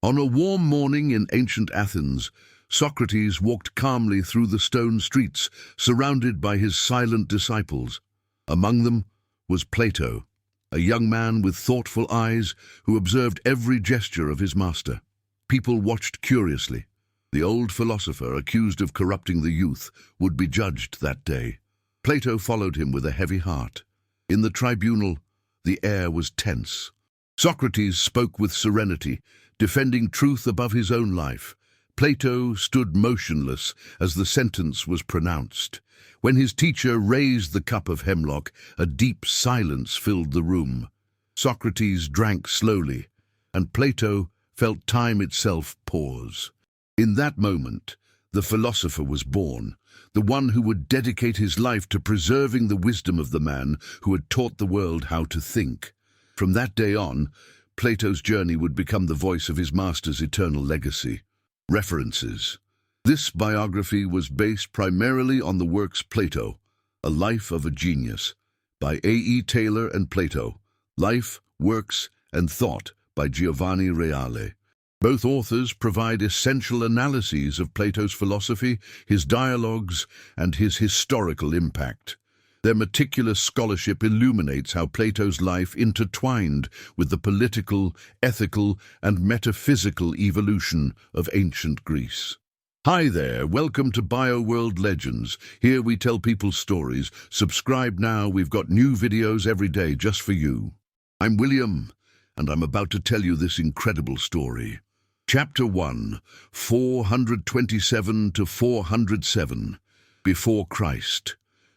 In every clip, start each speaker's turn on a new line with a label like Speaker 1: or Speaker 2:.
Speaker 1: On a warm morning in ancient Athens, Socrates walked calmly through the stone streets, surrounded by his silent disciples. Among them was Plato, a young man with thoughtful eyes who observed every gesture of his master. People watched curiously. The old philosopher, accused of corrupting the youth, would be judged that day. Plato followed him with a heavy heart. In the tribunal, the air was tense. Socrates spoke with serenity, defending truth above his own life. Plato stood motionless as the sentence was pronounced. When his teacher raised the cup of hemlock, a deep silence filled the room. Socrates drank slowly, and Plato felt time itself pause. In that moment, the philosopher was born, the one who would dedicate his life to preserving the wisdom of the man who had taught the world how to think. From that day on, Plato's journey would become the voice of his master's eternal legacy. References. This biography was based primarily on the works Plato, A Life of a Genius, by A.E. Taylor and Plato, Life, Works, and Thought by Giovanni Reale. Both authors provide essential analyses of Plato's philosophy, his dialogues, and his historical impact. Their meticulous scholarship illuminates how Plato's life intertwined with the political, ethical, and metaphysical evolution of ancient Greece. Hi there, welcome to BioWorld Legends. Here we tell people stories. Subscribe now, we've got new videos every day just for you. I'm William, and I'm about to tell you this incredible story. Chapter 1, 427 to 407, Before Christ.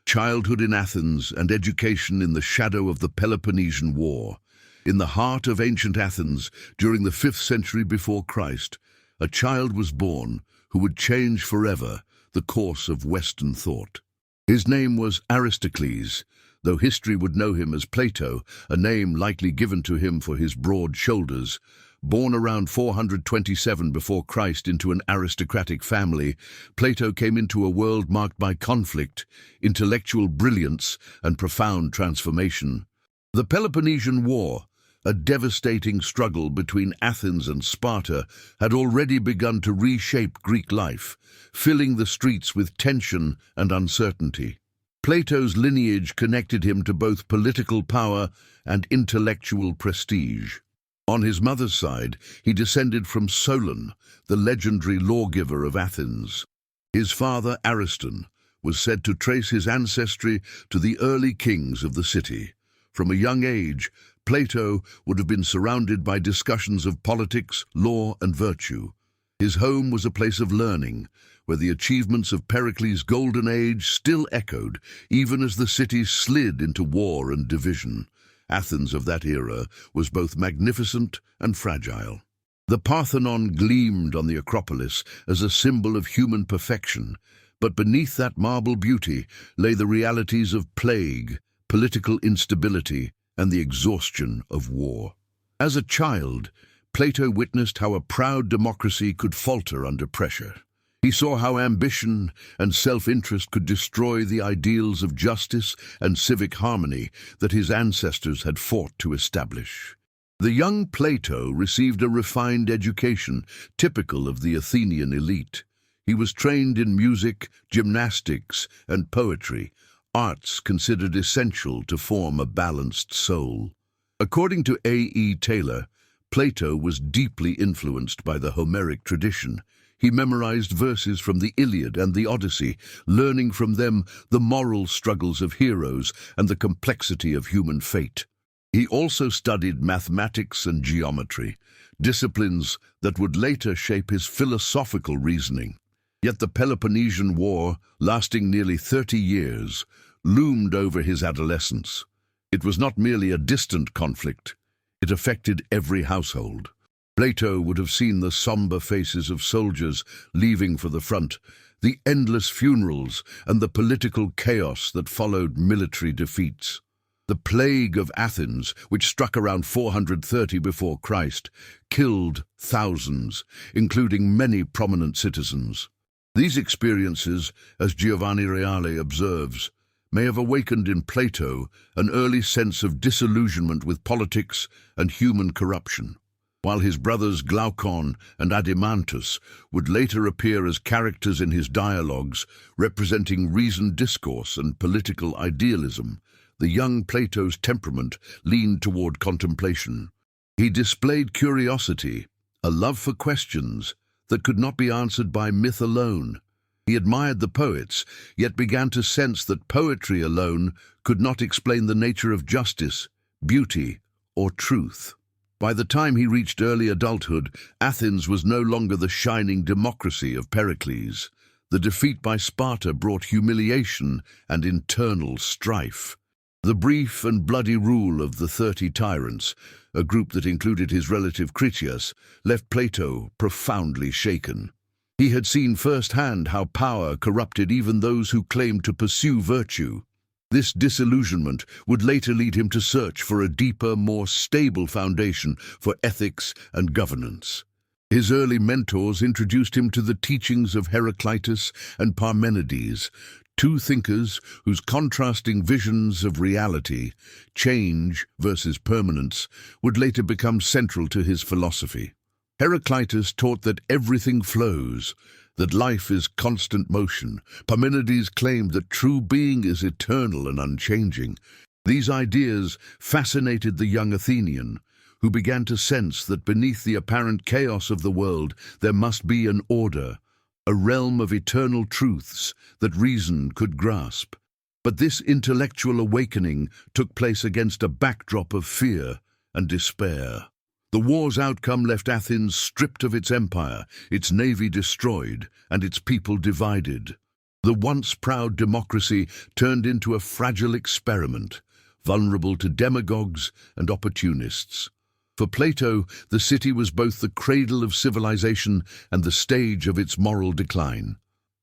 Speaker 1: Childhood in Athens and education in the shadow of the Peloponnesian War. In the heart of ancient Athens, during the 5th century before Christ, a child was born who would change forever the course of Western thought. His name was Aristocles, though history would know him as Plato, a name likely given to him for his broad shoulders. Born around 427 before Christ into an aristocratic family, Plato came into a world marked by conflict, intellectual brilliance, and profound transformation. The Peloponnesian War, a devastating struggle between Athens and Sparta, had already begun to reshape Greek life, filling the streets with tension and uncertainty. Plato's lineage connected him to both political power and intellectual prestige. On his mother's side, he descended from Solon, the legendary lawgiver of Athens. His father, Ariston, was said to trace his ancestry to the early kings of the city. From a young age, Plato would have been surrounded by discussions of politics, law, and virtue. His home was a place of learning, where the achievements of Pericles' golden age still echoed, even as the city slid into war and division. Athens of that era was both magnificent and fragile. The Parthenon gleamed on the Acropolis as a symbol of human perfection, but beneath that marble beauty lay the realities of plague, political instability, and the exhaustion of war. As a child, Plato witnessed how a proud democracy could falter under pressure. He saw how ambition and self-interest could destroy the ideals of justice and civic harmony that his ancestors had fought to establish. The young Plato received a refined education, typical of the Athenian elite. He was trained in music, gymnastics, and poetry, arts considered essential to form a balanced soul. According to A.E. Taylor, Plato was deeply influenced by the Homeric tradition. He memorized verses from the Iliad and the Odyssey, learning from them the moral struggles of heroes and the complexity of human fate. He also studied mathematics and geometry, disciplines that would later shape his philosophical reasoning. Yet the Peloponnesian War, lasting nearly 30 years, loomed over his adolescence. It was not merely a distant conflict. It affected every household. Plato would have seen the somber faces of soldiers leaving for the front, the endless funerals, and the political chaos that followed military defeats. The plague of Athens, which struck around 430 before Christ, killed thousands, including many prominent citizens. These experiences, as Giovanni Reale observes, may have awakened in Plato an early sense of disillusionment with politics and human corruption. while his brothers Glaucon and Adimantus would later appear as characters in his dialogues, representing reasoned discourse and political idealism. The young Plato's temperament leaned toward contemplation. He displayed curiosity, a love for questions that could not be answered by myth alone. He admired the poets, yet began to sense that poetry alone could not explain the nature of justice, beauty, or truth. By the time he reached early adulthood, Athens was no longer the shining democracy of Pericles. The defeat by Sparta brought humiliation and internal strife. The brief and bloody rule of the 30 tyrants, a group that included his relative Critias, left Plato profoundly shaken. He had seen firsthand how power corrupted even those who claimed to pursue virtue. This disillusionment would later lead him to search for a deeper, more stable foundation for ethics and governance. His early mentors introduced him to the teachings of Heraclitus and Parmenides, two thinkers whose contrasting visions of reality, change versus permanence, would later become central to his philosophy. Heraclitus taught that everything flows, that life is constant motion. Parmenides claimed that true being is eternal and unchanging. These ideas fascinated the young Athenian, who began to sense that beneath the apparent chaos of the world there must be an order, a realm of eternal truths that reason could grasp. But this intellectual awakening took place against a backdrop of fear and despair. The war's outcome left Athens stripped of its empire, its navy destroyed, and its people divided. The once proud democracy turned into a fragile experiment, vulnerable to demagogues and opportunists. For Plato, the city was both the cradle of civilization and the stage of its moral decline.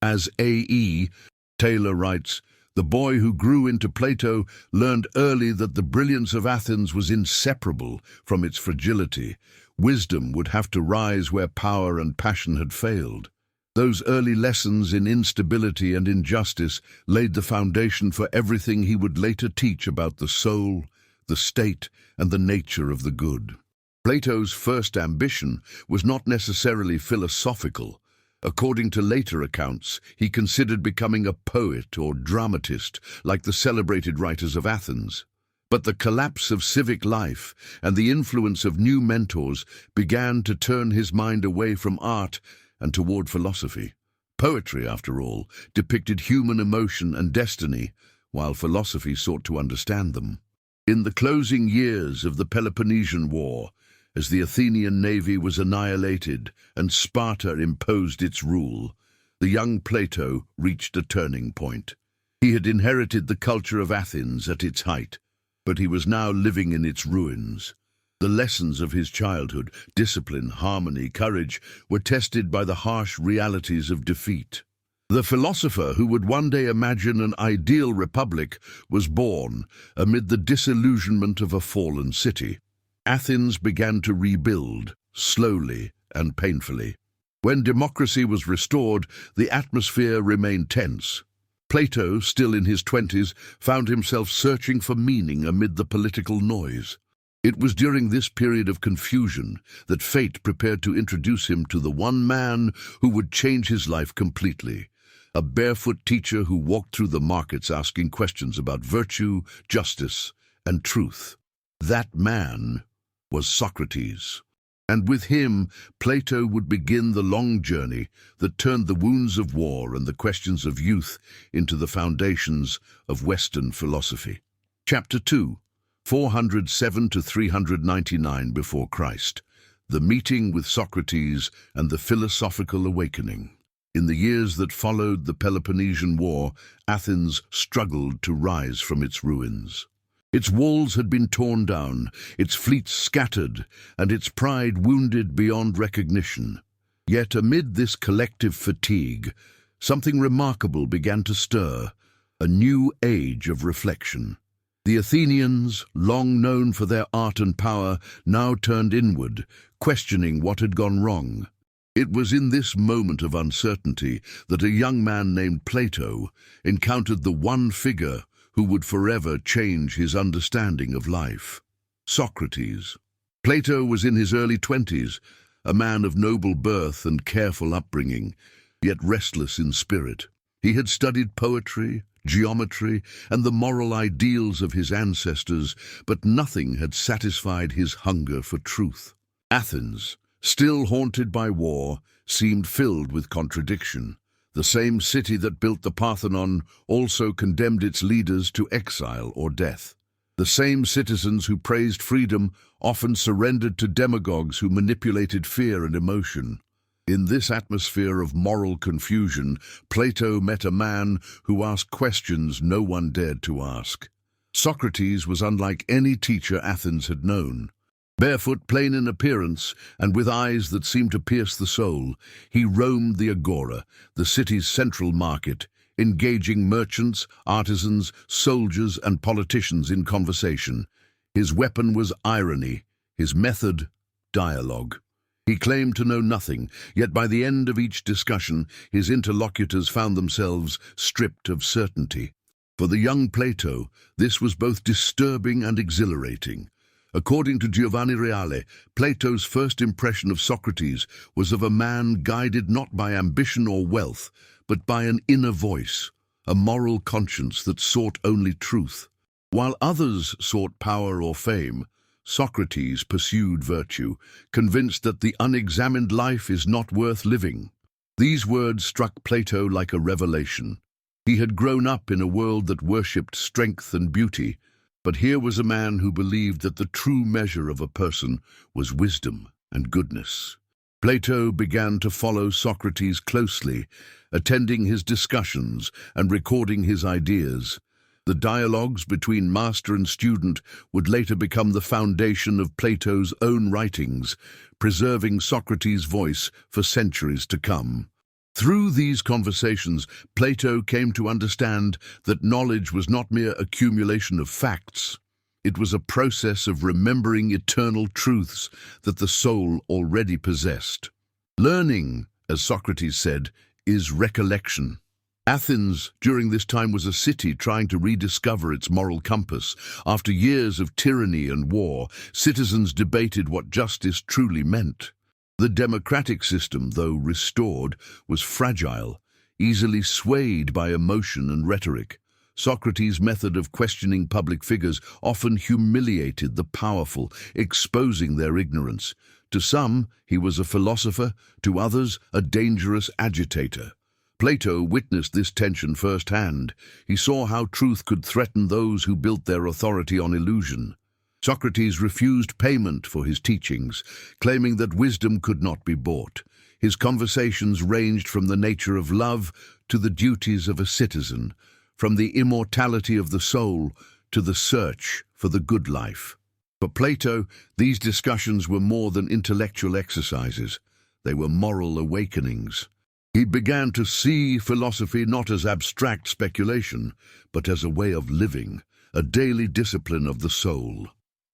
Speaker 1: As A.E. Taylor writes, the boy who grew into Plato learned early that the brilliance of Athens was inseparable from its fragility. Wisdom would have to rise where power and passion had failed. Those early lessons in instability and injustice laid the foundation for everything he would later teach about the soul, the state, and the nature of the good. Plato's first ambition was not necessarily philosophical. According to later accounts, he considered becoming a poet or dramatist, like the celebrated writers of Athens. But the collapse of civic life and the influence of new mentors began to turn his mind away from art and toward philosophy. Poetry, after all, depicted human emotion and destiny, while philosophy sought to understand them. In the closing years of the Peloponnesian War, as the Athenian navy was annihilated and Sparta imposed its rule, the young Plato reached a turning point. He had inherited the culture of Athens at its height, but he was now living in its ruins. The lessons of his childhood, discipline, harmony, courage, were tested by the harsh realities of defeat. The philosopher who would one day imagine an ideal republic was born amid the disillusionment of a fallen city. Athens began to rebuild, slowly and painfully. When democracy was restored, the atmosphere remained tense. Plato, still in his 20s, found himself searching for meaning amid the political noise. It was during this period of confusion that fate prepared to introduce him to the one man who would change his life completely. A barefoot teacher who walked through the markets asking questions about virtue, justice, and truth. That man was Socrates. And with him, Plato would begin the long journey that turned the wounds of war and the questions of youth into the foundations of Western philosophy. Chapter 2, 407 to 399 before Christ, the meeting with Socrates and the philosophical awakening. In the years that followed the Peloponnesian War, Athens struggled to rise from its ruins. Its walls had been torn down, its fleets scattered, and its pride wounded beyond recognition. Yet amid this collective fatigue, something remarkable began to stir, a new age of reflection. The Athenians, long known for their art and power, now turned inward, questioning what had gone wrong. It was in this moment of uncertainty that a young man named Plato encountered the one figure who would forever change his understanding of life: Socrates. Plato was in his early 20s, a man of noble birth and careful upbringing, yet restless in spirit. He had studied poetry, geometry, and the moral ideals of his ancestors, but nothing had satisfied his hunger for truth. Athens, still haunted by war, seemed filled with contradiction. The same city that built the Parthenon also condemned its leaders to exile or death. The same citizens who praised freedom often surrendered to demagogues who manipulated fear and emotion. In this atmosphere of moral confusion, Plato met a man who asked questions no one dared to ask. Socrates was unlike any teacher Athens had known. Barefoot, plain in appearance, and with eyes that seemed to pierce the soul, he roamed the agora, the city's central market, engaging merchants, artisans, soldiers, and politicians in conversation. His weapon was irony, his method, dialogue. He claimed to know nothing, yet by the end of each discussion, his interlocutors found themselves stripped of certainty. For the young Plato, this was both disturbing and exhilarating. According to Giovanni Reale, Plato's first impression of Socrates was of a man guided not by ambition or wealth, but by an inner voice, a moral conscience that sought only truth. While others sought power or fame, Socrates pursued virtue, convinced that the unexamined life is not worth living. These words struck Plato like a revelation. He had grown up in a world that worshipped strength and beauty, but here was a man who believed that the true measure of a person was wisdom and goodness. Plato began to follow Socrates closely, attending his discussions and recording his ideas. The dialogues between master and student would later become the foundation of Plato's own writings, preserving Socrates' voice for centuries to come. Through these conversations, Plato came to understand that knowledge was not mere accumulation of facts. It was a process of remembering eternal truths that the soul already possessed. Learning, as Socrates said, is recollection. Athens during this time was a city trying to rediscover its moral compass. After years of tyranny and war, citizens debated what justice truly meant. The democratic system, though restored, was fragile, easily swayed by emotion and rhetoric. Socrates' method of questioning public figures often humiliated the powerful, exposing their ignorance. To some, he was a philosopher, to others, a dangerous agitator. Plato witnessed this tension firsthand. He saw how truth could threaten those who built their authority on illusion. Socrates refused payment for his teachings, claiming that wisdom could not be bought. His conversations ranged from the nature of love to the duties of a citizen, from the immortality of the soul to the search for the good life. For Plato, these discussions were more than intellectual exercises. They were moral awakenings. He began to see philosophy not as abstract speculation, but as a way of living, a daily discipline of the soul.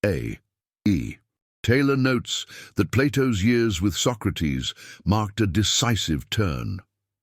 Speaker 1: A.E. Taylor notes that Plato's years with Socrates marked a decisive turn.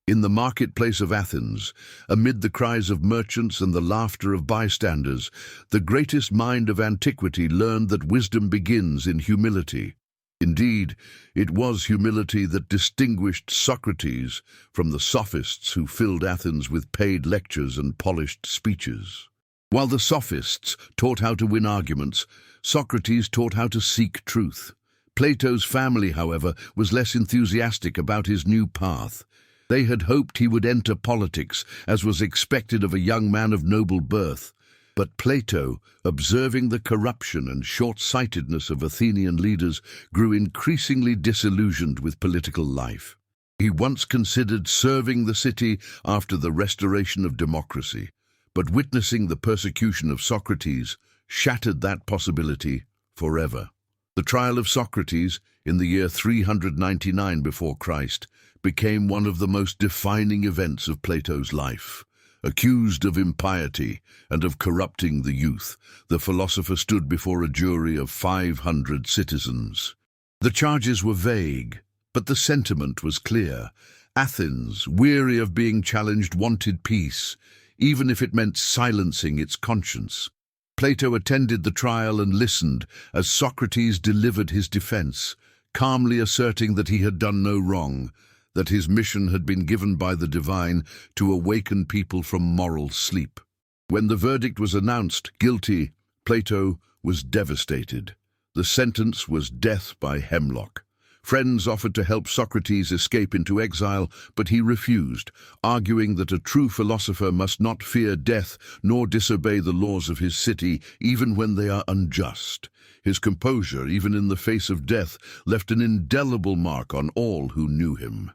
Speaker 1: In the marketplace of Athens, amid the cries of merchants and the laughter of bystanders, the greatest mind of antiquity learned that wisdom begins in humility. Indeed, it was humility that distinguished Socrates from the sophists who filled Athens with paid lectures and polished speeches. While the sophists taught how to win arguments, Socrates taught how to seek truth. Plato's family, however, was less enthusiastic about his new path. They had hoped he would enter politics, as was expected of a young man of noble birth. But Plato, observing the corruption and short-sightedness of Athenian leaders, grew increasingly disillusioned with political life. He once considered serving the city after the restoration of democracy, but witnessing the persecution of Socrates shattered that possibility forever. The trial of Socrates, in the year 399 before Christ, became one of the most defining events of Plato's life. Accused of impiety and of corrupting the youth, the philosopher stood before a jury of 500 citizens. The charges were vague, but the sentiment was clear. Athens, weary of being challenged, wanted peace, even if it meant silencing its conscience. Plato attended the trial and listened as Socrates delivered his defense, calmly asserting that he had done no wrong, that his mission had been given by the divine to awaken people from moral sleep. When the verdict was announced, guilty, Plato was devastated. The sentence was death by hemlock. Friends offered to help Socrates escape into exile, but he refused, arguing that a true philosopher must not fear death nor disobey the laws of his city, even when they are unjust. His composure, even in the face of death, left an indelible mark on all who knew him.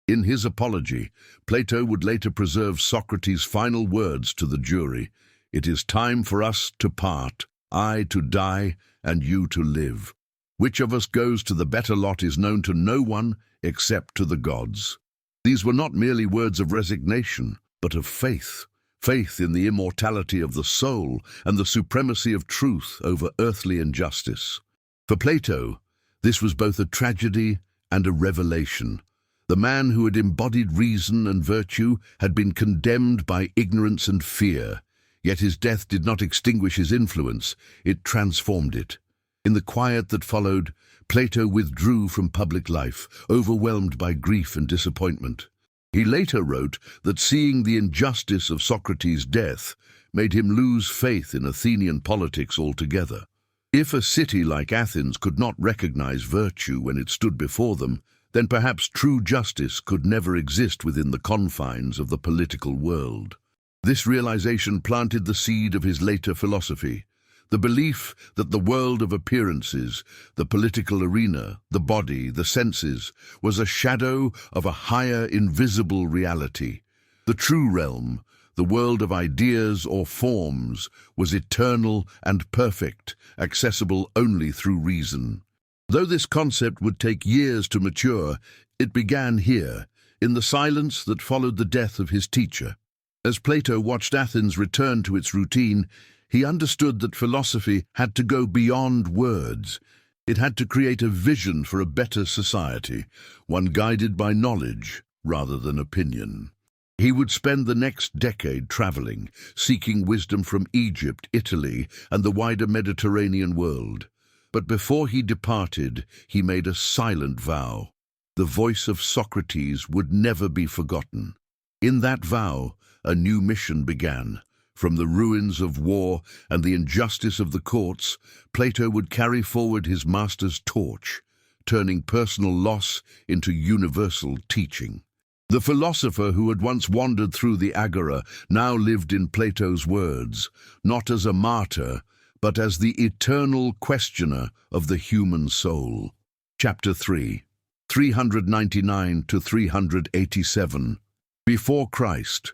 Speaker 1: In his apology, Plato would later preserve Socrates' final words to the jury: "It is time for us to part, I to die, and you to live. Which of us goes to the better lot is known to no one except to the gods." These were not merely words of resignation, but of faith. Faith in the immortality of the soul and the supremacy of truth over earthly injustice. For Plato, this was both a tragedy and a revelation. The man who had embodied reason and virtue had been condemned by ignorance and fear, yet his death did not extinguish his influence, it transformed it. In the quiet that followed, Plato withdrew from public life, overwhelmed by grief and disappointment. He later wrote that seeing the injustice of Socrates' death made him lose faith in Athenian politics altogether. If a city like Athens could not recognize virtue when it stood before them, then perhaps true justice could never exist within the confines of the political world. This realization planted the seed of his later philosophy. The belief that the world of appearances, the political arena, the body, the senses, was a shadow of a higher invisible reality. The true realm, the world of ideas or forms, was eternal and perfect, accessible only through reason. Though this concept would take years to mature, it began here, in the silence that followed the death of his teacher. As Plato watched Athens return to its routine, he understood that philosophy had to go beyond words. It had to create a vision for a better society, one guided by knowledge rather than opinion. He would spend the next decade traveling, seeking wisdom from Egypt, Italy, and the wider Mediterranean world. But before he departed, he made a silent vow. The voice of Socrates would never be forgotten. In that vow, a new mission began. From the ruins of war and the injustice of the courts, Plato would carry forward his master's torch, turning personal loss into universal teaching. The philosopher who had once wandered through the Agora now lived in Plato's words, not as a martyr, but as the eternal questioner of the human soul. Chapter 3, 399 to 387. Before Christ,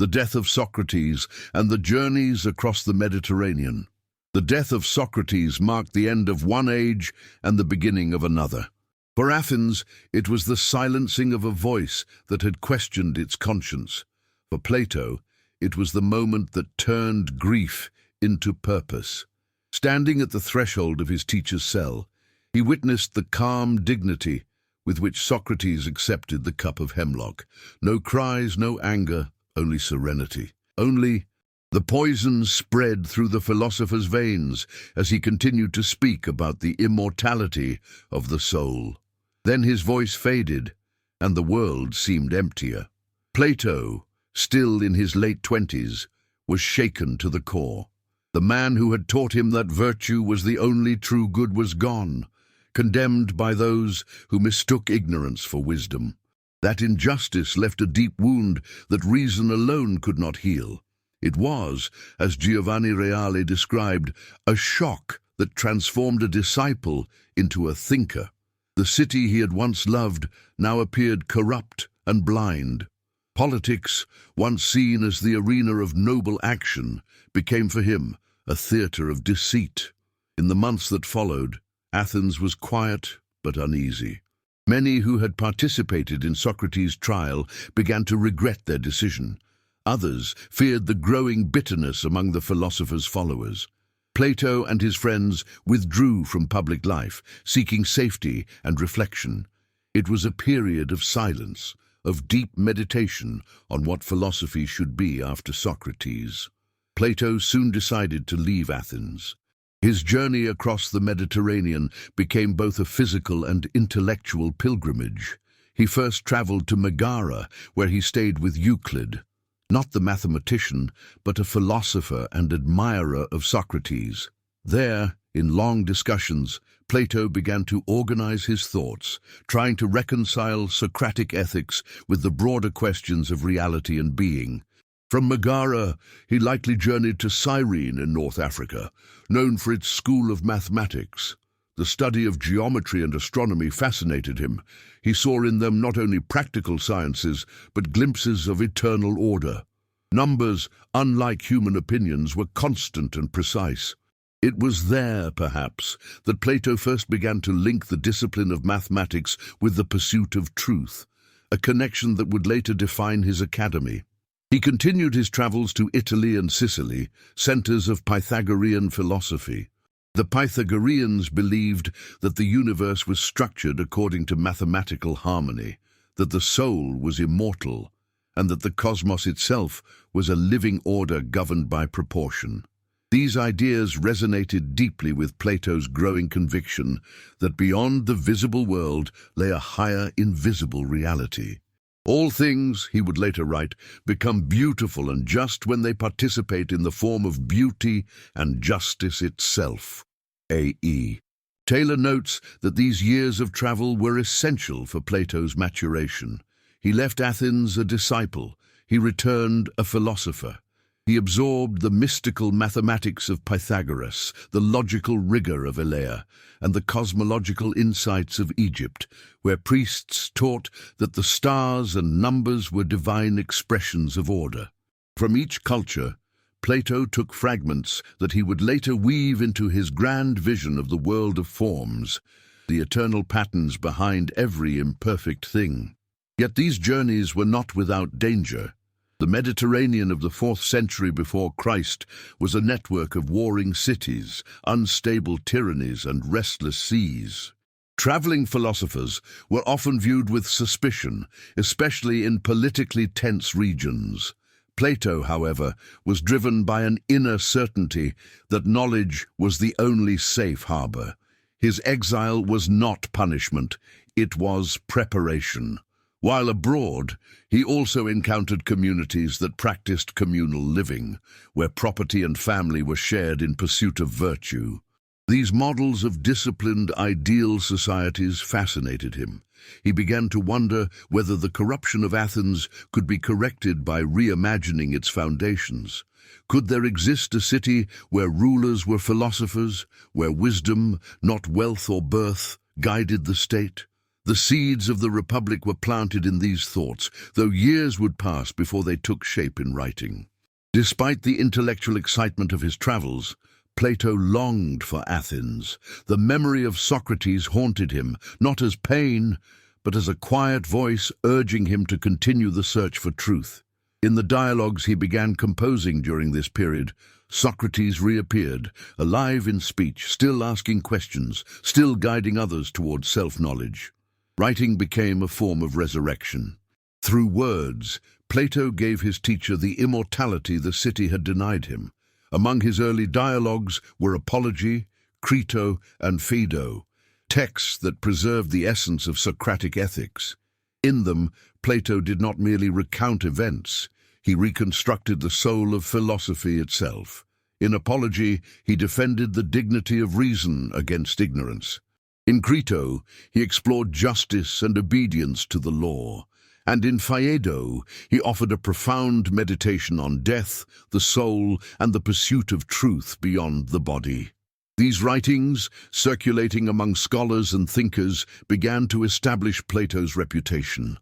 Speaker 1: the death of Socrates and the journeys across the Mediterranean. The death of Socrates marked the end of one age and the beginning of another. For Athens, it was the silencing of a voice that had questioned its conscience. For Plato, it was the moment that turned grief into purpose. Standing at the threshold of his teacher's cell, he witnessed the calm dignity with which Socrates accepted the cup of hemlock. No cries, no anger, only serenity. Only the poison spread through the philosopher's veins as he continued to speak about the immortality of the soul. Then his voice faded, and the world seemed emptier. Plato, still in his late 20s, was shaken to the core. The man who had taught him that virtue was the only true good was gone, condemned by those who mistook ignorance for wisdom. That injustice left a deep wound that reason alone could not heal. It was, as Giovanni Reale described, a shock that transformed a disciple into a thinker. The city he had once loved now appeared corrupt and blind. Politics, once seen as the arena of noble action, became for him a theater of deceit. In the months that followed, Athens was quiet but uneasy. Many who had participated in Socrates' trial began to regret their decision. Others feared the growing bitterness among the philosopher's followers. Plato and his friends withdrew from public life, seeking safety and reflection. It was a period of silence, of deep meditation on what philosophy should be after Socrates. Plato soon decided to leave Athens. His journey across the Mediterranean became both a physical and intellectual pilgrimage. He first traveled to Megara, where he stayed with Euclid, not the mathematician, but a philosopher and admirer of Socrates. There, in long discussions, Plato began to organize his thoughts, trying to reconcile Socratic ethics with the broader questions of reality and being. From Megara, he likely journeyed to Cyrene in North Africa, known for its school of mathematics. The study of geometry and astronomy fascinated him. He saw in them not only practical sciences, but glimpses of eternal order. Numbers, unlike human opinions, were constant and precise. It was there, perhaps, that Plato first began to link the discipline of mathematics with the pursuit of truth, a connection that would later define his academy. He continued his travels to Italy and Sicily, centers of Pythagorean philosophy. The Pythagoreans believed that the universe was structured according to mathematical harmony, that the soul was immortal, and that the cosmos itself was a living order governed by proportion. These ideas resonated deeply with Plato's growing conviction that beyond the visible world lay a higher invisible reality. All things, he would later write, become beautiful and just when they participate in the form of beauty and justice itself. A.E. Taylor notes that these years of travel were essential for Plato's maturation. He left Athens a disciple. He returned a philosopher. He absorbed the mystical mathematics of Pythagoras, the logical rigor of Elea, and the cosmological insights of Egypt, where priests taught that the stars and numbers were divine expressions of order. From each culture, Plato took fragments that he would later weave into his grand vision of the world of forms, the eternal patterns behind every imperfect thing. Yet these journeys were not without danger. The Mediterranean of the 4th century before Christ was a network of warring cities, unstable tyrannies, and restless seas. Traveling philosophers were often viewed with suspicion, especially in politically tense regions. Plato, however, was driven by an inner certainty that knowledge was the only safe harbor. His exile was not punishment, it was preparation. While abroad, he also encountered communities that practiced communal living, where property and family were shared in pursuit of virtue. These models of disciplined, ideal societies fascinated him. He began to wonder whether the corruption of Athens could be corrected by reimagining its foundations. Could there exist a city where rulers were philosophers, where wisdom, not wealth or birth, guided the state? The seeds of the Republic were planted in these thoughts, though years would pass before they took shape in writing. Despite the intellectual excitement of his travels, Plato longed for Athens. The memory of Socrates haunted him, not as pain, but as a quiet voice urging him to continue the search for truth. In the dialogues he began composing during this period, Socrates reappeared, alive in speech, still asking questions, still guiding others towards self-knowledge. Writing became a form of resurrection. Through words, Plato gave his teacher the immortality the city had denied him. Among his early dialogues were Apology, Crito, and Phaedo, texts that preserved the essence of Socratic ethics. In them, Plato did not merely recount events, he reconstructed the soul of philosophy itself. In Apology, he defended the dignity of reason against ignorance. In Crito, he explored justice and obedience to the law, and in Phaedo, he offered a profound meditation on death, the soul, and the pursuit of truth beyond the body. These writings, circulating among scholars and thinkers, began to establish Plato's reputation.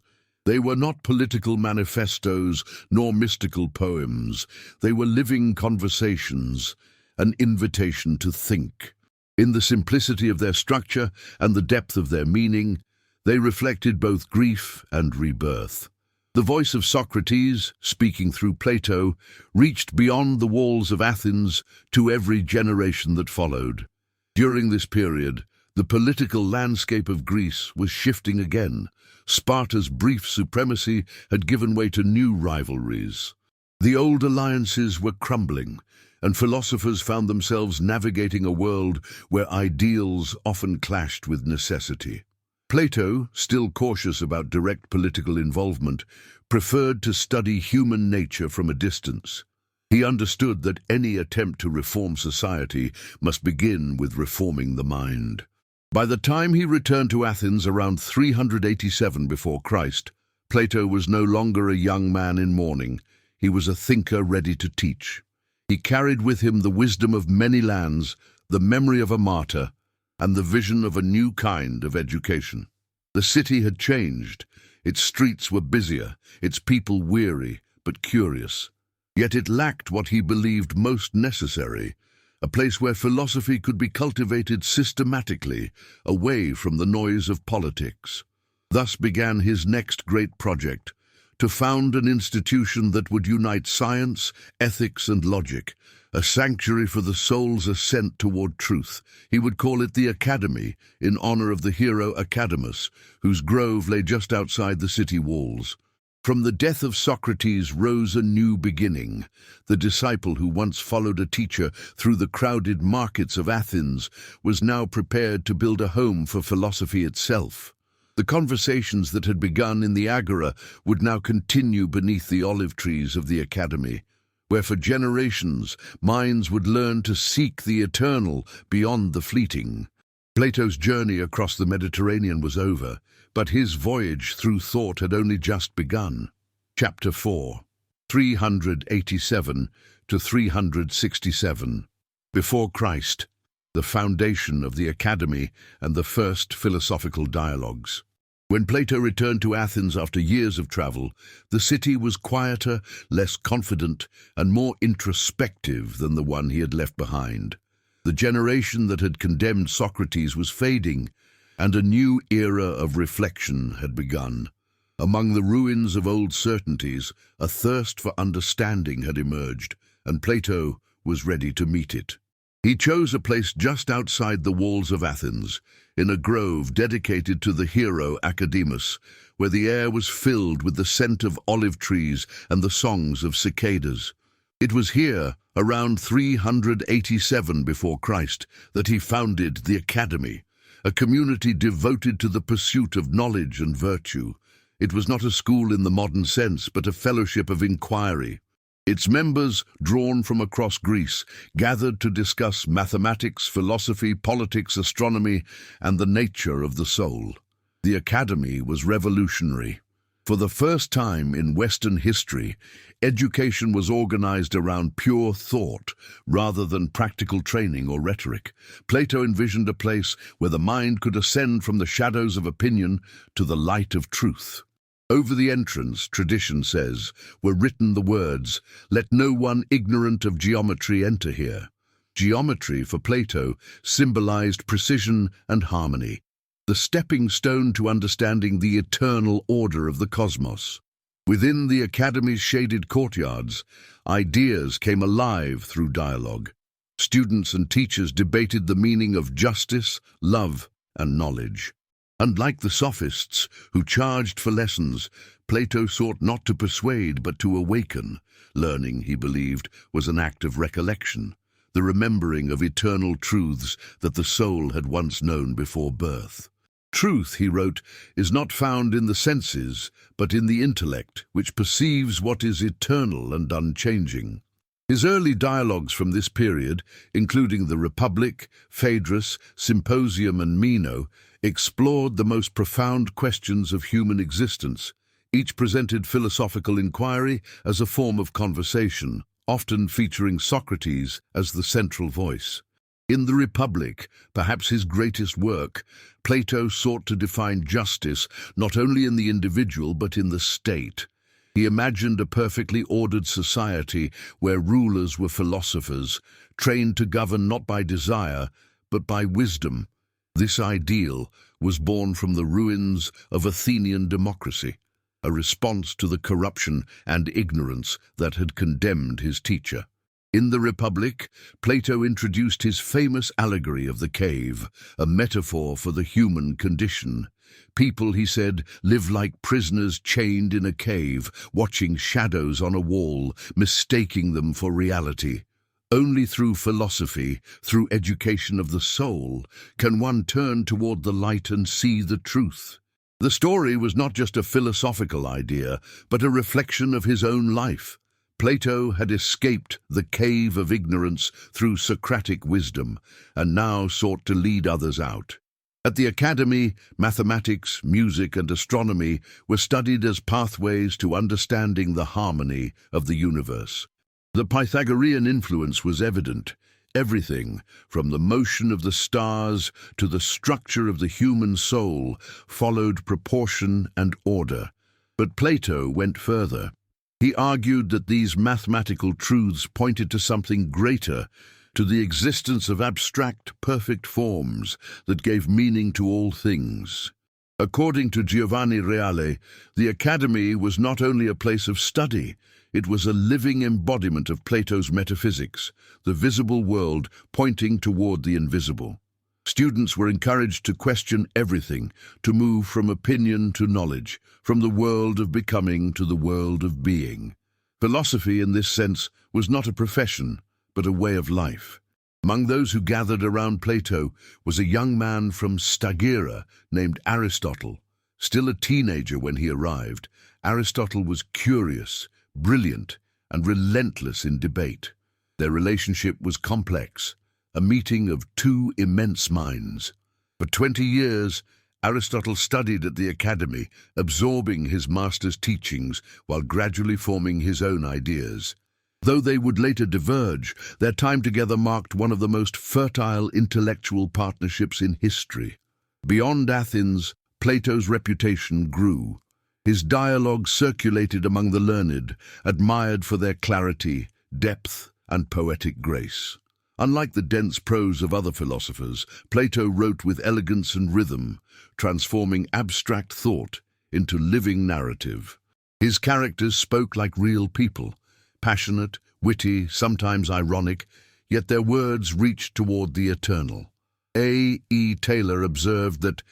Speaker 1: They were not political manifestos nor mystical poems. They were living conversations, an invitation to think. In the simplicity of their structure and the depth of their meaning, they reflected both grief and rebirth. The voice of Socrates, speaking through Plato, reached beyond the walls of Athens to every generation that followed. During this period, the political landscape of Greece was shifting again. Sparta's brief supremacy had given way to new rivalries. The old alliances were crumbling, and philosophers found themselves navigating a world where ideals often clashed with necessity. Plato, still cautious about direct political involvement, preferred to study human nature from a distance. He understood that any attempt to reform society must begin with reforming the mind. By the time he returned to Athens around 387 before Christ, Plato was no longer a young man in mourning. He was a thinker ready to teach. He carried with him the wisdom of many lands, the memory of a martyr, and the vision of a new kind of education. The city had changed. Its streets were busier, its people weary but curious. Yet it lacked what he believed most necessary, a place where philosophy could be cultivated systematically, away from the noise of politics. Thus began his next great project, to found an institution that would unite science, ethics, and logic, a sanctuary for the soul's ascent toward truth. He would call it the Academy, in honor of the hero Academus, whose grove lay just outside the city walls. From the death of Socrates rose a new beginning. The disciple who once followed a teacher through the crowded markets of Athens was now prepared to build a home for philosophy itself. The conversations that had begun in the Agora would now continue beneath the olive trees of the Academy, where for generations minds would learn to seek the eternal beyond the fleeting. Plato's journey across the Mediterranean was over, but his voyage through thought had only just begun. Chapter 4, 387 to 367. Before Christ, the foundation of the Academy and the first philosophical dialogues. When Plato returned to Athens after years of travel, the city was quieter, less confident, and more introspective than the one he had left behind. The generation that had condemned Socrates was fading, and a new era of reflection had begun. Among the ruins of old certainties, a thirst for understanding had emerged, and Plato was ready to meet it. He chose a place just outside the walls of Athens, in a grove dedicated to the hero Academus, where the air was filled with the scent of olive trees and the songs of cicadas. It was here, around 387 before Christ, that he founded the Academy, a community devoted to the pursuit of knowledge and virtue. It was not a school in the modern sense, but a fellowship of inquiry. Its members, drawn from across Greece, gathered to discuss mathematics, philosophy, politics, astronomy, and the nature of the soul. The Academy was revolutionary. For the first time in Western history, education was organized around pure thought rather than practical training or rhetoric. Plato envisioned a place where the mind could ascend from the shadows of opinion to the light of truth. Over the entrance, tradition says, were written the words, "Let no one ignorant of geometry enter here." Geometry, for Plato, symbolized precision and harmony, the stepping stone to understanding the eternal order of the cosmos. Within the Academy's shaded courtyards, ideas came alive through dialogue. Students and teachers debated the meaning of justice, love, and knowledge. Unlike the sophists, who charged for lessons, Plato sought not to persuade but to awaken. Learning, he believed, was an act of recollection, the remembering of eternal truths that the soul had once known before birth. Truth, he wrote, is not found in the senses, but in the intellect, which perceives what is eternal and unchanging. His early dialogues from this period, including the Republic, Phaedrus, Symposium, and Meno, explored the most profound questions of human existence. Each presented philosophical inquiry as a form of conversation, often featuring Socrates as the central voice. In the Republic, perhaps his greatest work, Plato sought to define justice not only in the individual but in the state. He imagined a perfectly ordered society where rulers were philosophers, trained to govern not by desire, but by wisdom. This ideal was born from the ruins of Athenian democracy, a response to the corruption and ignorance that had condemned his teacher. In the Republic, Plato introduced his famous allegory of the cave, a metaphor for the human condition. People, he said, live like prisoners chained in a cave, watching shadows on a wall, mistaking them for reality. Only through philosophy, through education of the soul, can one turn toward the light and see the truth. The story was not just a philosophical idea, but a reflection of his own life. Plato had escaped the cave of ignorance through Socratic wisdom, and now sought to lead others out. At the Academy, mathematics, music, and astronomy were studied as pathways to understanding the harmony of the universe. The Pythagorean influence was evident. Everything, from the motion of the stars to the structure of the human soul, followed proportion and order. But Plato went further. He argued that these mathematical truths pointed to something greater, to the existence of abstract, perfect forms that gave meaning to all things. According to Giovanni Reale, the Academy was not only a place of study, it was a living embodiment of Plato's metaphysics, the visible world pointing toward the invisible. Students were encouraged to question everything, to move from opinion to knowledge, from the world of becoming to the world of being. Philosophy, in this sense, was not a profession, but a way of life. Among those who gathered around Plato was a young man from Stagira named Aristotle. Still a teenager when he arrived, Aristotle was curious, brilliant, and relentless in debate. Their relationship was complex, a meeting of two immense minds. For 20 years, Aristotle studied at the Academy, absorbing his master's teachings while gradually forming his own ideas. Though they would later diverge, their time together marked one of the most fertile intellectual partnerships in history. Beyond Athens, Plato's reputation grew. His dialogue circulated among the learned, admired for their clarity, depth, and poetic grace. Unlike the dense prose of other philosophers, Plato wrote with elegance and rhythm, transforming abstract thought into living narrative. His characters spoke like real people, passionate, witty, sometimes ironic, yet their words reached toward the eternal. A. E. Taylor observed that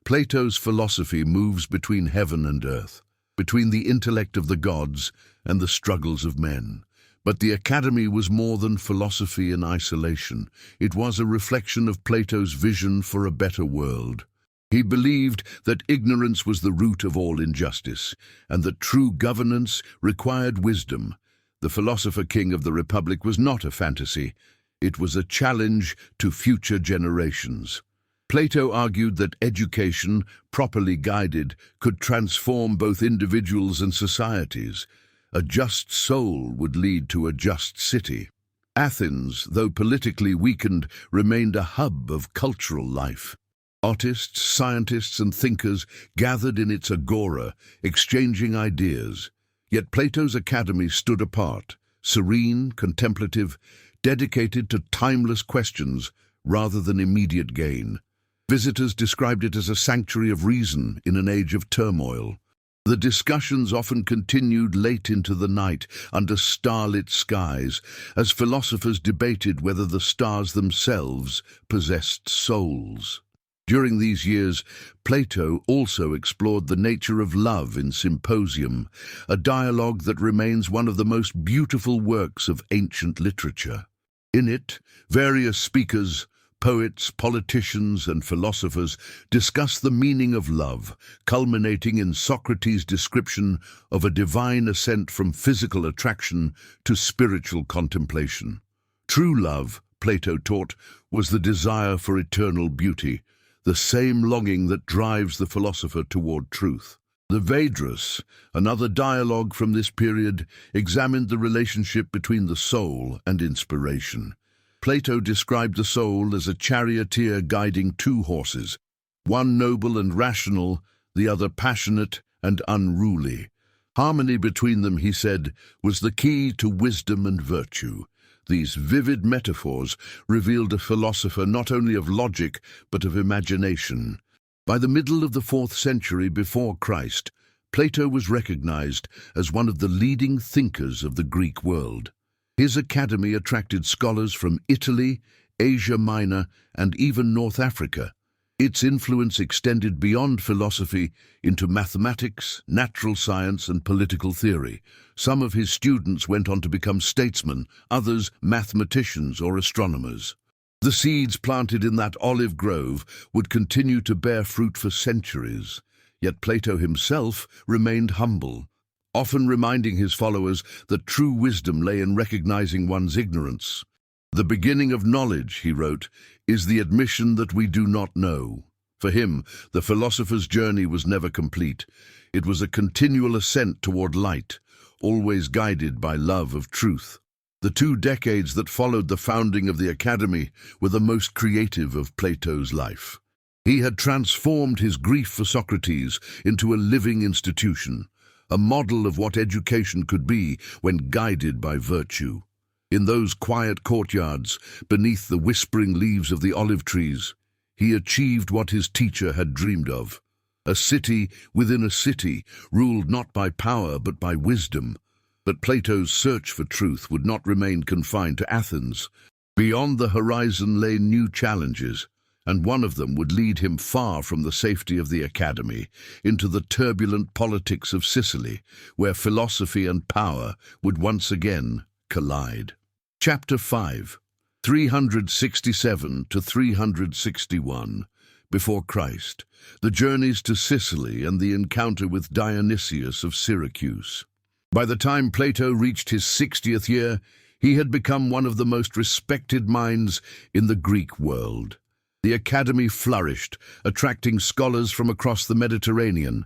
Speaker 1: Plato's philosophy moves between heaven and earth, between the intellect of the gods and the struggles of men. But the Academy was more than philosophy in isolation. It was a reflection of Plato's vision for a better world. He believed that ignorance was the root of all injustice, and that true governance required wisdom. The philosopher king of the Republic was not a fantasy. It was a challenge to future generations. Plato argued that education, properly guided, could transform both individuals and societies. A just soul would lead to a just city. Athens, though politically weakened, remained a hub of cultural life. Artists, scientists, and thinkers gathered in its agora, exchanging ideas. Yet Plato's Academy stood apart, serene, contemplative, dedicated to timeless questions rather than immediate gain. Visitors described it as a sanctuary of reason in an age of turmoil. The discussions often continued late into the night under starlit skies, as philosophers debated whether the stars themselves possessed souls. During these years, Plato also explored the nature of love in Symposium, a dialogue that remains one of the most beautiful works of ancient literature. In it, various speakers, poets, politicians, and philosophers discuss the meaning of love, culminating in Socrates' description of a divine ascent from physical attraction to spiritual contemplation. True love, Plato taught, was the desire for eternal beauty, the same longing that drives the philosopher toward truth. The Vedras, another dialogue from this period, examined the relationship between the soul and inspiration. Plato described the soul as a charioteer guiding two horses, one noble and rational, the other passionate and unruly. Harmony between them, he said, was the key to wisdom and virtue. These vivid metaphors revealed a philosopher not only of logic, but of imagination. By the middle of the 4th century before Christ, Plato was recognized as one of the leading thinkers of the Greek world. His academy attracted scholars from Italy, Asia Minor, and even North Africa. Its influence extended beyond philosophy into mathematics, natural science, and political theory. Some of his students went on to become statesmen, others mathematicians or astronomers. The seeds planted in that olive grove would continue to bear fruit for centuries. Yet Plato himself remained humble, often reminding his followers that true wisdom lay in recognizing one's ignorance. "The beginning of knowledge," he wrote, "is the admission that we do not know." For him, the philosopher's journey was never complete. It was a continual ascent toward light, always guided by love of truth. The 2 decades that followed the founding of the Academy were the most creative of Plato's life. He had transformed his grief for Socrates into a living institution, a model of what education could be when guided by virtue. In those quiet courtyards, beneath the whispering leaves of the olive trees, he achieved what his teacher had dreamed of. A city within a city, ruled not by power but by wisdom. But Plato's search for truth would not remain confined to Athens. Beyond the horizon lay new challenges, and one of them would lead him far from the safety of the Academy, into the turbulent politics of Sicily, where philosophy and power would once again collide. Chapter 5, 367 to 361, before Christ, the journeys to Sicily and the encounter with Dionysius of Syracuse. By the time Plato reached his 60th year, he had become one of the most respected minds in the Greek world. The Academy flourished, attracting scholars from across the Mediterranean.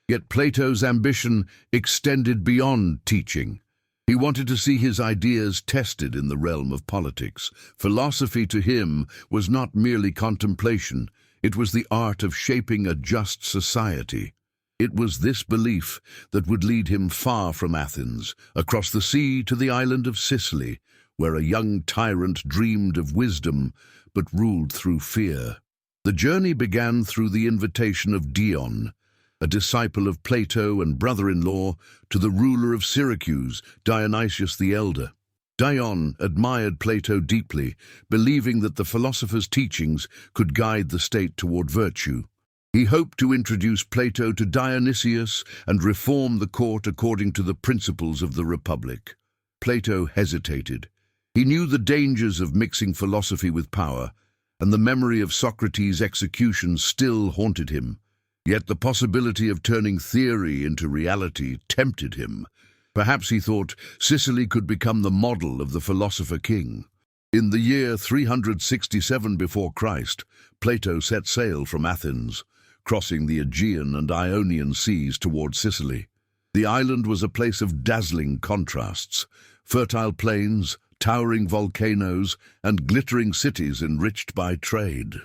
Speaker 1: Yet Plato's ambition extended beyond teaching. He wanted to see his ideas tested in the realm of politics. Philosophy to him was not merely contemplation, it was the art of shaping a just society. It was this belief that would lead him far from Athens, across the sea to the island of Sicily, where a young tyrant dreamed of wisdom but ruled through fear. The journey began through the invitation of Dion, a disciple of Plato and brother-in-law to the ruler of Syracuse, Dionysius the Elder. Dion admired Plato deeply, believing that the philosopher's teachings could guide the state toward virtue. He hoped to introduce Plato to Dionysius and reform the court according to the principles of the Republic. Plato hesitated. He knew the dangers of mixing philosophy with power, and the memory of Socrates' execution still haunted him. Yet the possibility of turning theory into reality tempted him. Perhaps he thought Sicily could become the model of the philosopher king. In the year 367 before Christ, Plato set sail from Athens, crossing the Aegean and Ionian seas toward Sicily. The island was a place of dazzling contrasts: fertile plains, towering volcanoes, and glittering cities enriched by trade.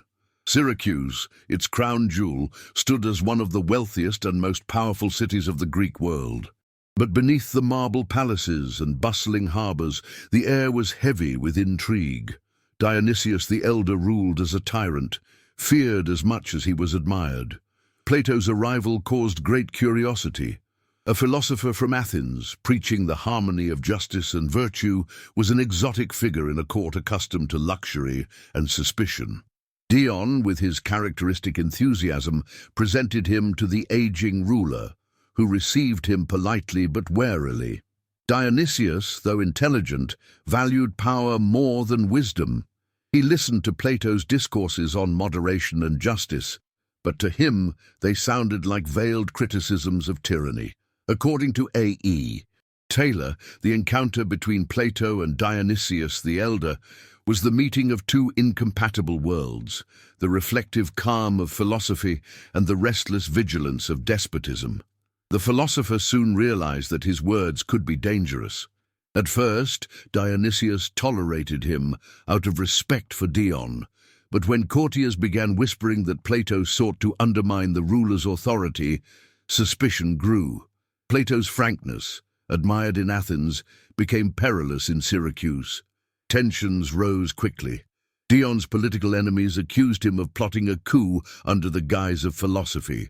Speaker 1: Syracuse, its crown jewel, stood as one of the wealthiest and most powerful cities of the Greek world. But beneath the marble palaces and bustling harbors, the air was heavy with intrigue. Dionysius the Elder ruled as a tyrant, feared as much as he was admired. Plato's arrival caused great curiosity. A philosopher from Athens, preaching the harmony of justice and virtue, was an exotic figure in a court accustomed to luxury and suspicion. Dion, with his characteristic enthusiasm, presented him to the aging ruler, who received him politely but warily. Dionysius, though intelligent, valued power more than wisdom. He listened to Plato's discourses on moderation and justice, but to him they sounded like veiled criticisms of tyranny. According to A.E. Taylor, the encounter between Plato and Dionysius the Elder was the meeting of 2 incompatible worlds, the reflective calm of philosophy and the restless vigilance of despotism. The philosopher soon realized that his words could be dangerous. At first, Dionysius tolerated him out of respect for Dion, but when courtiers began whispering that Plato sought to undermine the ruler's authority, suspicion grew. Plato's frankness, admired in Athens, became perilous in Syracuse. Tensions rose quickly. Dion's political enemies accused him of plotting a coup under the guise of philosophy.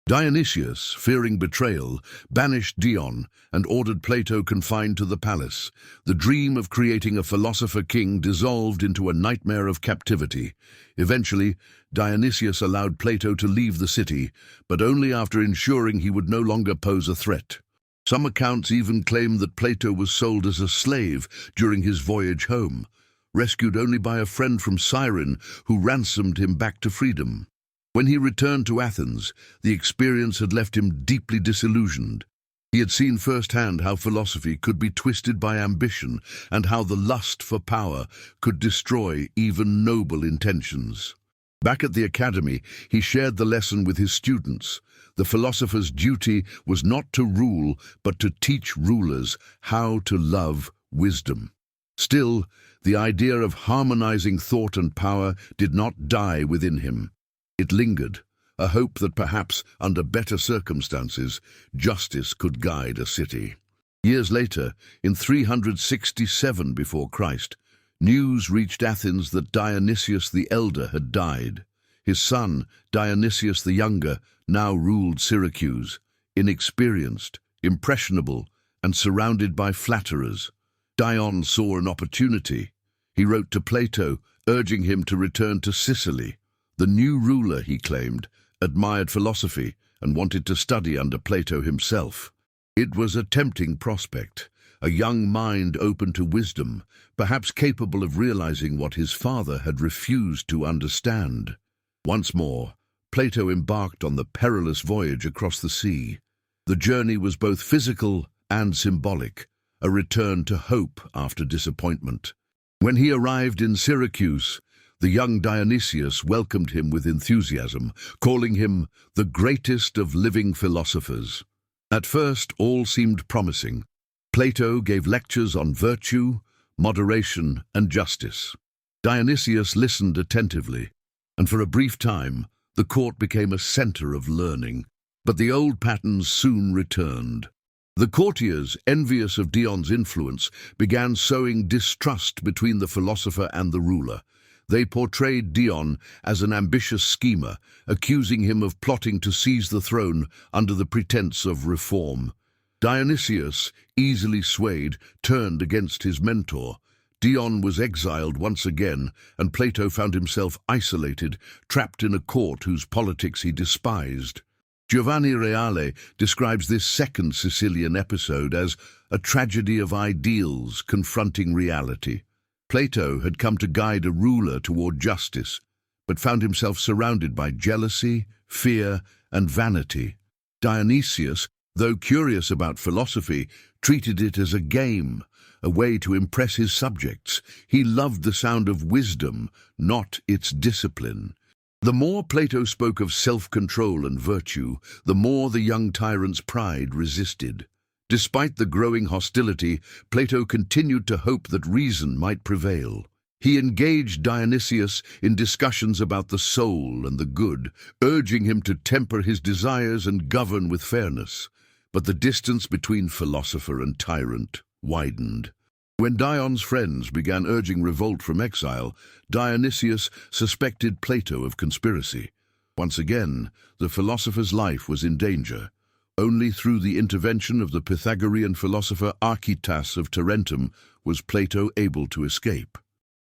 Speaker 1: Dionysius, fearing betrayal, banished Dion and ordered Plato confined to the palace. The dream of creating a philosopher king dissolved into a nightmare of captivity. Eventually, Dionysius allowed Plato to leave the city, but only after ensuring he would no longer pose a threat. Some accounts even claim that Plato was sold as a slave during his voyage home, rescued only by a friend from Cyrene who ransomed him back to freedom. When he returned to Athens, the experience had left him deeply disillusioned. He had seen firsthand how philosophy could be twisted by ambition and how the lust for power could destroy even noble intentions. Back at the Academy, he shared the lesson with his students. The philosopher's duty was not to rule, but to teach rulers how to love wisdom. Still, the idea of harmonizing thought and power did not die within him. It lingered, a hope that perhaps, under better circumstances, justice could guide a city. Years later, in 367 before Christ, news reached Athens that Dionysius the Elder had died. His son, Dionysius the Younger, now ruled Syracuse, inexperienced, impressionable, and surrounded by flatterers. Dion saw an opportunity. He wrote to Plato, urging him to return to Sicily. The new ruler, he claimed, admired philosophy and wanted to study under Plato himself. It was a tempting prospect, a young mind open to wisdom, perhaps capable of realizing what his father had refused to understand. Once more, Plato embarked on the perilous voyage across the sea. The journey was both physical and symbolic, a return to hope after disappointment. When he arrived in Syracuse, the young Dionysius welcomed him with enthusiasm, calling him the greatest of living philosophers. At first, all seemed promising. Plato gave lectures on virtue, moderation, and justice. Dionysius listened attentively, and for a brief time, the court became a center of learning. But the old patterns soon returned. The courtiers, envious of Dion's influence, began sowing distrust between the philosopher and the ruler. They portrayed Dion as an ambitious schemer, accusing him of plotting to seize the throne under the pretense of reform. Dionysius, easily swayed, turned against his mentor. Dion was exiled once again, and Plato found himself isolated, trapped in a court whose politics he despised. Giovanni Reale describes this second Sicilian episode as a tragedy of ideals confronting reality. Plato had come to guide a ruler toward justice, but found himself surrounded by jealousy, fear, and vanity. Dionysius, though curious about philosophy, treated it as a game, a way to impress his subjects. He loved the sound of wisdom, not its discipline. The more Plato spoke of self-control and virtue, the more the young tyrant's pride resisted. Despite the growing hostility, Plato continued to hope that reason might prevail. He engaged Dionysius in discussions about the soul and the good, urging him to temper his desires and govern with fairness. But the distance between philosopher and tyrant widened. When Dion's friends began urging revolt from exile, Dionysius suspected Plato of conspiracy. Once again, the philosopher's life was in danger. Only through the intervention of the Pythagorean philosopher Archytas of Tarentum was Plato able to escape.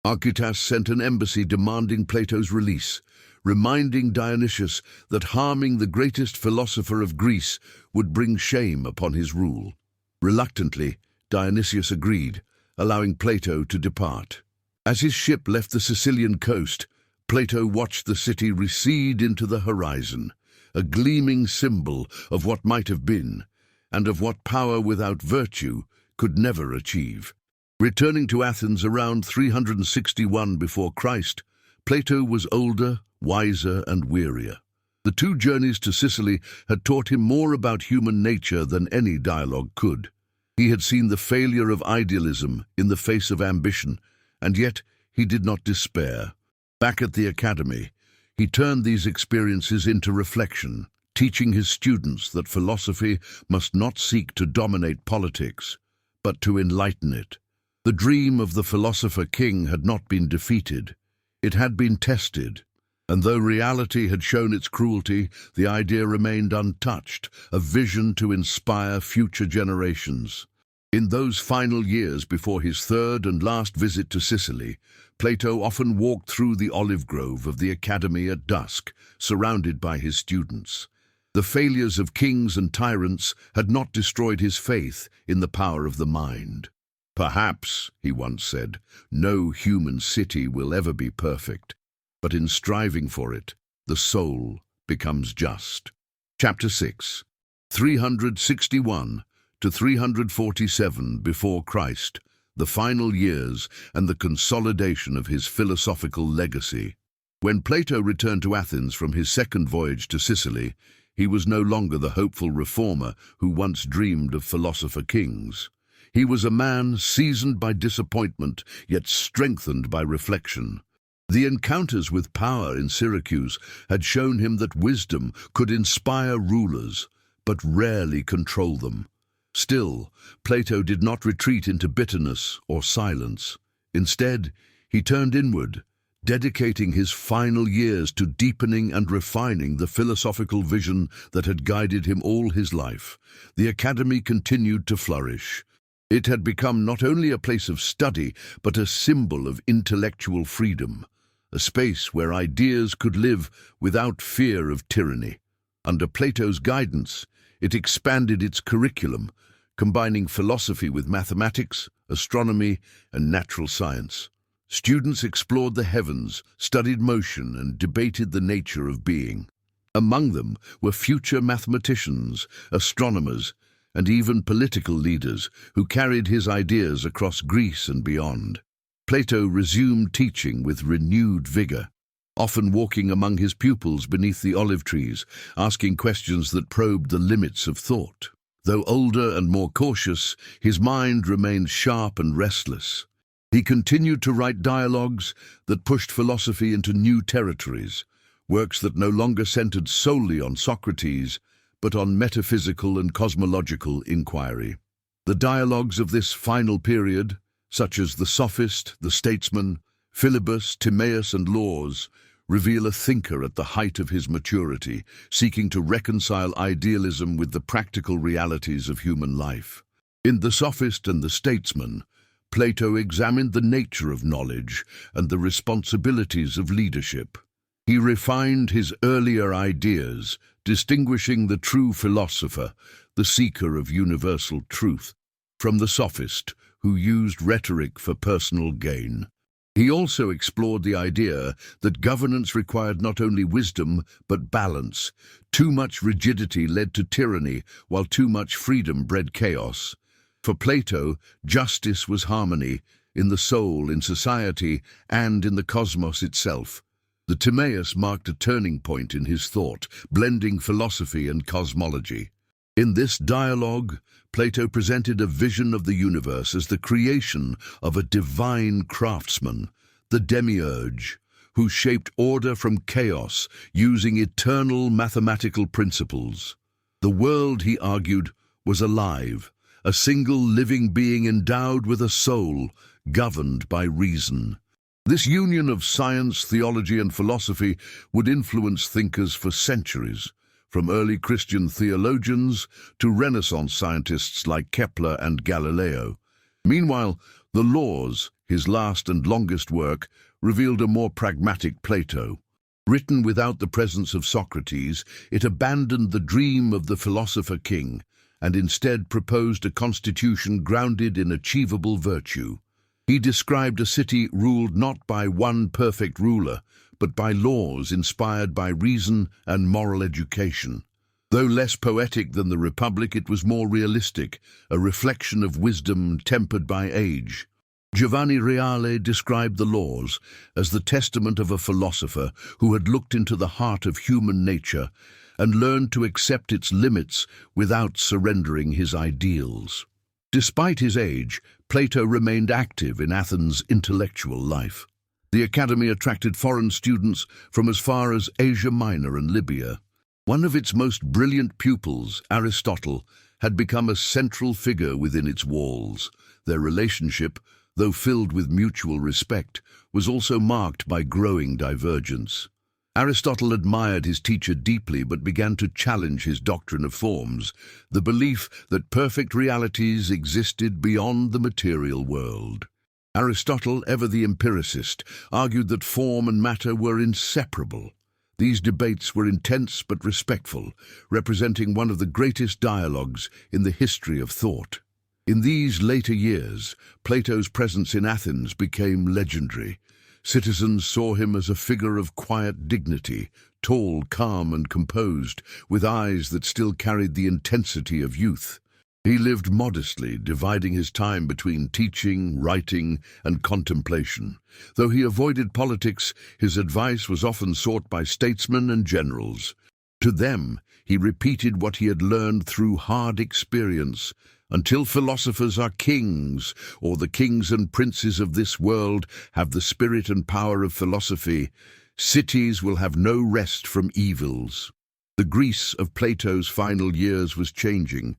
Speaker 1: Archytas sent an embassy demanding Plato's release, reminding Dionysius that harming the greatest philosopher of Greece would bring shame upon his rule. Reluctantly, Dionysius agreed, allowing Plato to depart. As his ship left the Sicilian coast, Plato watched the city recede into the horizon, a gleaming symbol of what might have been, and of what power without virtue could never achieve. Returning to Athens around 361 before Christ, Plato was older, wiser, and wearier. The 2 journeys to Sicily had taught him more about human nature than any dialogue could. He had seen the failure of idealism in the face of ambition, and yet he did not despair. Back at the Academy, he turned these experiences into reflection, teaching his students that philosophy must not seek to dominate politics, but to enlighten it. The dream of the philosopher king had not been defeated. It had been tested, And though reality had shown its cruelty, the idea remained untouched, a vision to inspire future generations. In those final years before his third and last visit to Sicily, Plato often walked through the olive grove of the Academy at dusk, surrounded by his students. The failures of kings and tyrants had not destroyed his faith in the power of the mind. "Perhaps," he once said, "no human city will ever be perfect, but in striving for it, the soul becomes just." Chapter 6, 361 to 347 before Christ, the final years and the consolidation of his philosophical legacy. When Plato returned to Athens from his second voyage to Sicily, he was no longer the hopeful reformer who once dreamed of philosopher kings. He was a man seasoned by disappointment, yet strengthened by reflection. The encounters with power in Syracuse had shown him that wisdom could inspire rulers, but rarely control them. Still, Plato did not retreat into bitterness or silence. Instead, he turned inward, dedicating his final years to deepening and refining the philosophical vision that had guided him all his life. The Academy continued to flourish. It had become not only a place of study, but a symbol of intellectual freedom, a space where ideas could live without fear of tyranny. Under Plato's guidance, it expanded its curriculum, combining philosophy with mathematics, astronomy, and natural science. Students explored the heavens, studied motion, and debated the nature of being. Among them were future mathematicians, astronomers, and even political leaders who carried his ideas across Greece and beyond. Plato resumed teaching with renewed vigor, often walking among his pupils beneath the olive trees, asking questions that probed the limits of thought. Though older and more cautious, his mind remained sharp and restless. He continued to write dialogues that pushed philosophy into new territories, works that no longer centered solely on Socrates, but on metaphysical and cosmological inquiry. The dialogues of this final period, such as the Sophist, the Statesman, Philebus, Timaeus, and Laws, reveal a thinker at the height of his maturity, seeking to reconcile idealism with the practical realities of human life. In the Sophist and the Statesman, Plato examined the nature of knowledge and the responsibilities of leadership. He refined his earlier ideas, distinguishing the true philosopher, the seeker of universal truth, from the sophist, who used rhetoric for personal gain. He also explored the idea that governance required not only wisdom, but balance. Too much rigidity led to tyranny, while too much freedom bred chaos. For Plato, justice was harmony, in the soul, in society, and in the cosmos itself. The Timaeus marked a turning point in his thought, blending philosophy and cosmology. In this dialogue, Plato presented a vision of the universe as the creation of a divine craftsman, the demiurge, who shaped order from chaos using eternal mathematical principles. The world, he argued, was alive, a single living being endowed with a soul, governed by reason. This union of science, theology, and philosophy would influence thinkers for centuries, from early Christian theologians to Renaissance scientists like Kepler and Galileo. Meanwhile, the Laws, his last and longest work, revealed a more pragmatic Plato. Written without the presence of Socrates, it abandoned the dream of the philosopher king and instead proposed a constitution grounded in achievable virtue. He described a city ruled not by one perfect ruler, but by laws inspired by reason and moral education. Though less poetic than the Republic, it was more realistic, a reflection of wisdom tempered by age. Giovanni Reale described the Laws as the testament of a philosopher who had looked into the heart of human nature and learned to accept its limits without surrendering his ideals. Despite his age, Plato remained active in Athens' intellectual life. The Academy attracted foreign students from as far as Asia Minor and Libya. One of its most brilliant pupils, Aristotle, had become a central figure within its walls. Their relationship, though filled with mutual respect, was also marked by growing divergence. Aristotle admired his teacher deeply but began to challenge his doctrine of forms, the belief that perfect realities existed beyond the material world. Aristotle, ever the empiricist, argued that form and matter were inseparable. These debates were intense but respectful, representing one of the greatest dialogues in the history of thought. In these later years, Plato's presence in Athens became legendary. Citizens saw him as a figure of quiet dignity, tall, calm, and composed, with eyes that still carried the intensity of youth. He lived modestly, dividing his time between teaching, writing, and contemplation. Though he avoided politics, his advice was often sought by statesmen and generals. To them, he repeated what he had learned through hard experience. Until philosophers are kings, or the kings and princes of this world have the spirit and power of philosophy, cities will have no rest from evils. The Greece of Plato's final years was changing.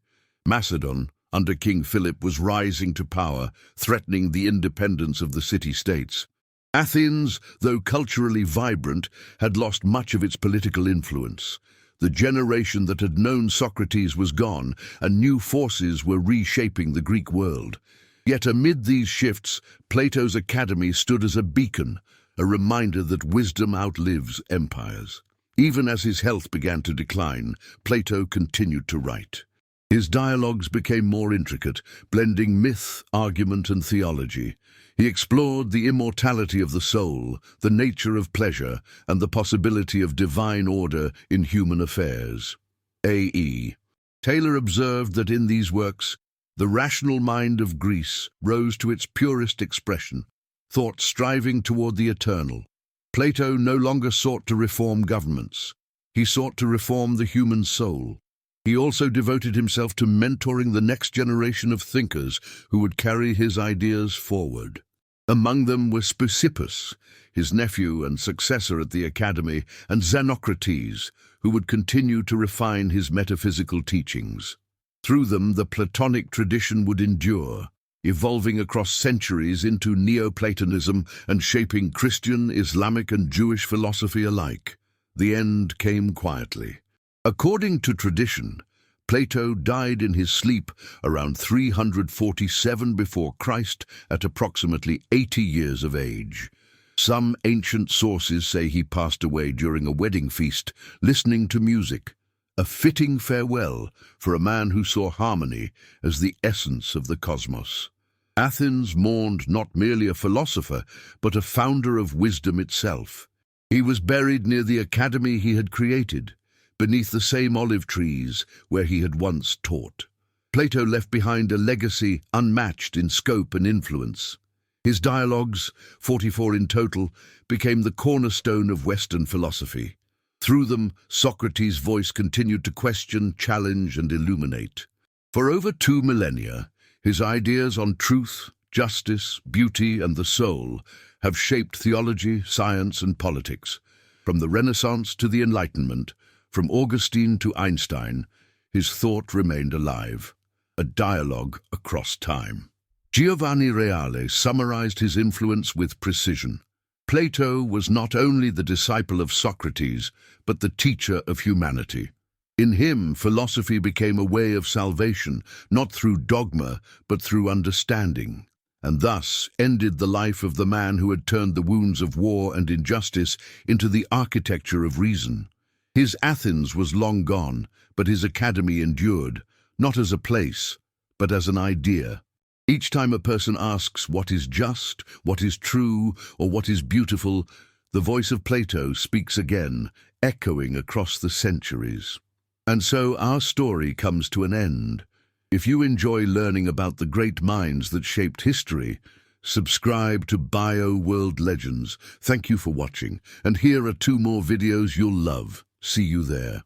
Speaker 1: Macedon, under King Philip, was rising to power, threatening the independence of the city-states. Athens, though culturally vibrant, had lost much of its political influence. The generation that had known Socrates was gone, and new forces were reshaping the Greek world. Yet amid these shifts, Plato's Academy stood as a beacon, a reminder that wisdom outlives empires. Even as his health began to decline, Plato continued to write. His dialogues became more intricate, blending myth, argument, and theology. He explored the immortality of the soul, the nature of pleasure, and the possibility of divine order in human affairs. A.E. Taylor observed that in these works, the rational mind of Greece rose to its purest expression, thought striving toward the eternal. Plato no longer sought to reform governments. He sought to reform the human soul. He also devoted himself to mentoring the next generation of thinkers who would carry his ideas forward. Among them were Speusippus, his nephew and successor at the Academy, and Xenocrates, who would continue to refine his metaphysical teachings. Through them, the Platonic tradition would endure, evolving across centuries into Neoplatonism and shaping Christian, Islamic, and Jewish philosophy alike. The end came quietly. According to tradition, Plato died in his sleep around 347 before Christ at approximately 80 years of age. Some ancient sources say he passed away during a wedding feast, listening to music, a fitting farewell for a man who saw harmony as the essence of the cosmos. Athens mourned not merely a philosopher, but a founder of wisdom itself. He was buried near the academy he had created, beneath the same olive trees where he had once taught. Plato left behind a legacy unmatched in scope and influence. His dialogues, 44 in total, became the cornerstone of Western philosophy. Through them, Socrates' voice continued to question, challenge, and illuminate. For over 2 millennia, his ideas on truth, justice, beauty, and the soul have shaped theology, science, and politics. From the Renaissance to the Enlightenment, from Augustine to Einstein, his thought remained alive, a dialogue across time. Giovanni Reale summarized his influence with precision. Plato was not only the disciple of Socrates, but the teacher of humanity. In him, philosophy became a way of salvation, not through dogma, but through understanding, and thus ended the life of the man who had turned the wounds of war and injustice into the architecture of reason. His Athens was long gone, but his academy endured, not as a place, but as an idea. Each time a person asks what is just, what is true, or what is beautiful, the voice of Plato speaks again, echoing across the centuries. And so our story comes to an end. If you enjoy learning about the great minds that shaped history, subscribe to Bio World Legends. Thank you for watching, and here are 2 more videos you'll love. See you there.